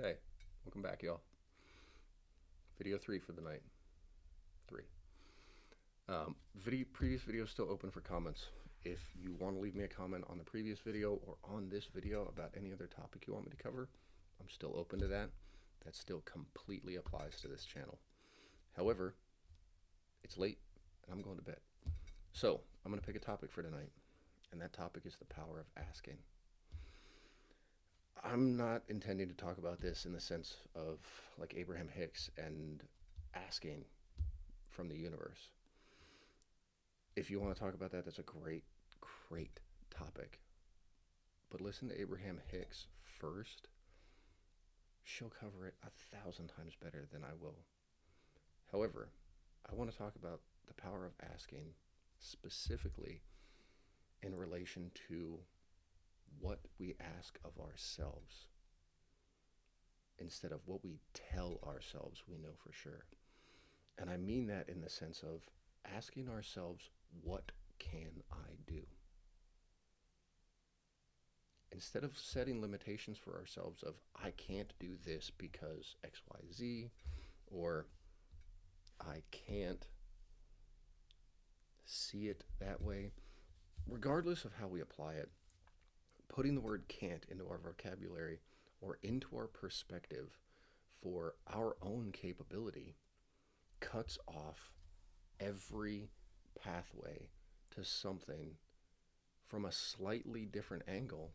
Hey, welcome back, y'all. Video 3 for the night. 3. Previous video is still open for comments. If you want to leave me a comment on the previous video or on this video about any other topic you want me to cover, I'm still open to that. That still completely applies to this channel. However, it's late and I'm going to bed. So, I'm going to pick a topic for tonight, and that topic is the power of asking. I'm not intending to talk about this in the sense of like Abraham Hicks and asking from the universe. If you want to talk about that, that's a great topic. But listen to Abraham Hicks first. She'll cover it 1,000 times better than I will. However, I want to talk about the power of asking specifically in relation to what we ask of ourselves instead of what we tell ourselves we know for sure. And I mean that in the sense of asking ourselves, what can I do? Instead of setting limitations for ourselves of, I can't do this because XYZ, or I can't see it that way, regardless of how we apply it, putting the word can't into our vocabulary or into our perspective for our own capability cuts off every pathway to something from a slightly different angle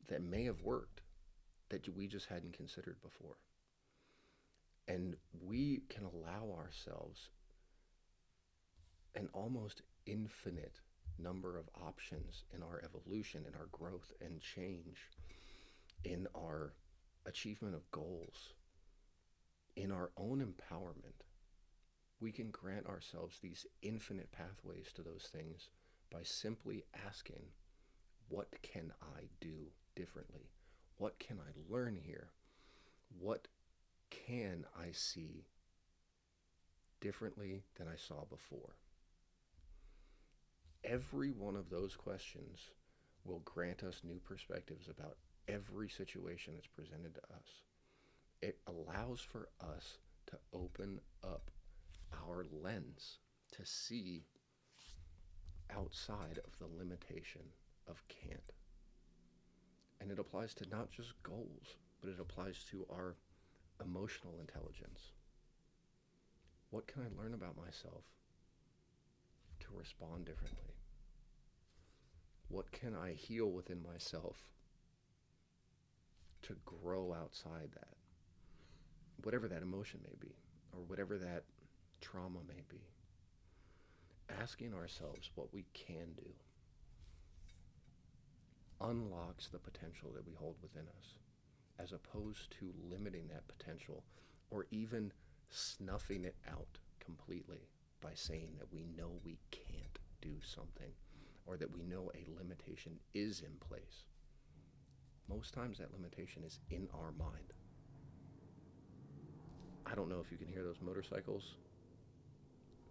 that may have worked that we just hadn't considered before. And we can allow ourselves an almost infinite number of options in our evolution, in our growth and change, in our achievement of goals, in our own empowerment. We can grant ourselves these infinite pathways to those things by simply asking, what can I do differently? What can I learn here? What can I see differently than I saw before? Every one of those questions will grant us new perspectives about every situation that's presented to us. It allows for us to open up our lens to see outside of the limitation of can't. And it applies to not just goals, but it applies to our emotional intelligence. What can I learn about myself to respond differently? What can I heal within myself to grow outside that? Whatever that emotion may be, or whatever that trauma may be. Asking ourselves what we can do unlocks the potential that we hold within us, as opposed to limiting that potential or even snuffing it out completely by saying that we know we can't do something or that we know a limitation is in place. Most times that limitation is in our mind. I don't know if you can hear those motorcycles.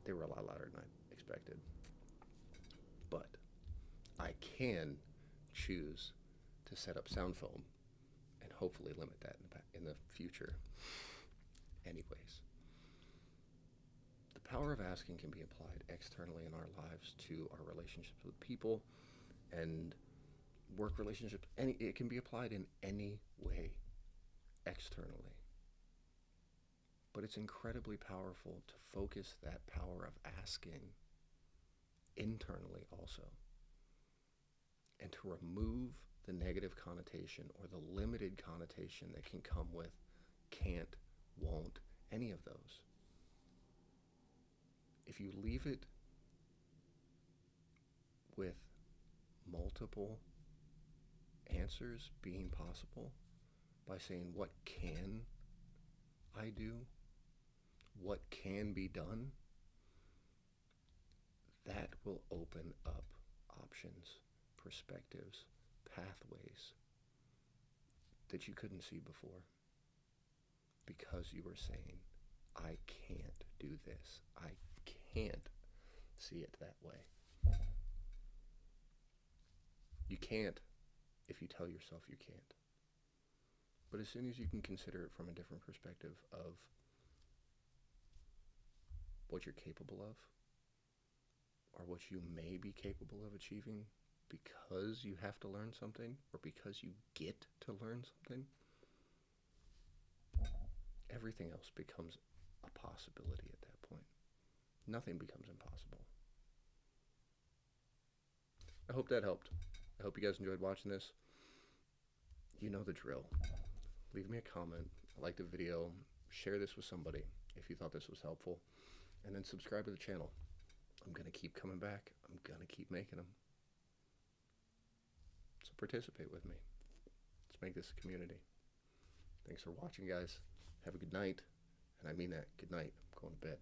They were a lot louder than I expected. But I can choose to set up sound foam and hopefully limit that in the future. Anyways, the power of asking can be applied externally in our lives to our relationships with people and work relationships. It can be applied in any way externally. But it's incredibly powerful to focus that power of asking internally also, and to remove the negative connotation or the limited connotation that can come with can't, won't, any of those. If you leave it with multiple answers being possible by saying, what can I do? What can be done? That will open up options, perspectives, pathways that you couldn't see before because you were saying, I can't do this. I can't see it that way. You can't if you tell yourself you can't. But as soon as you can consider it from a different perspective of what you're capable of, or what you may be capable of achieving because you have to learn something, or because you get to learn something, everything else becomes a possibility at that point. Nothing becomes impossible. I hope that helped. I hope you guys enjoyed watching this. You know the drill. Leave me a comment, like the video, share this with somebody if you thought this was helpful, and then subscribe to the channel. I'm going to keep coming back. I'm going to keep making them. So participate with me. Let's make this a community. Thanks for watching, guys. Have a good night. And I mean that. Good night. I'm going to bed.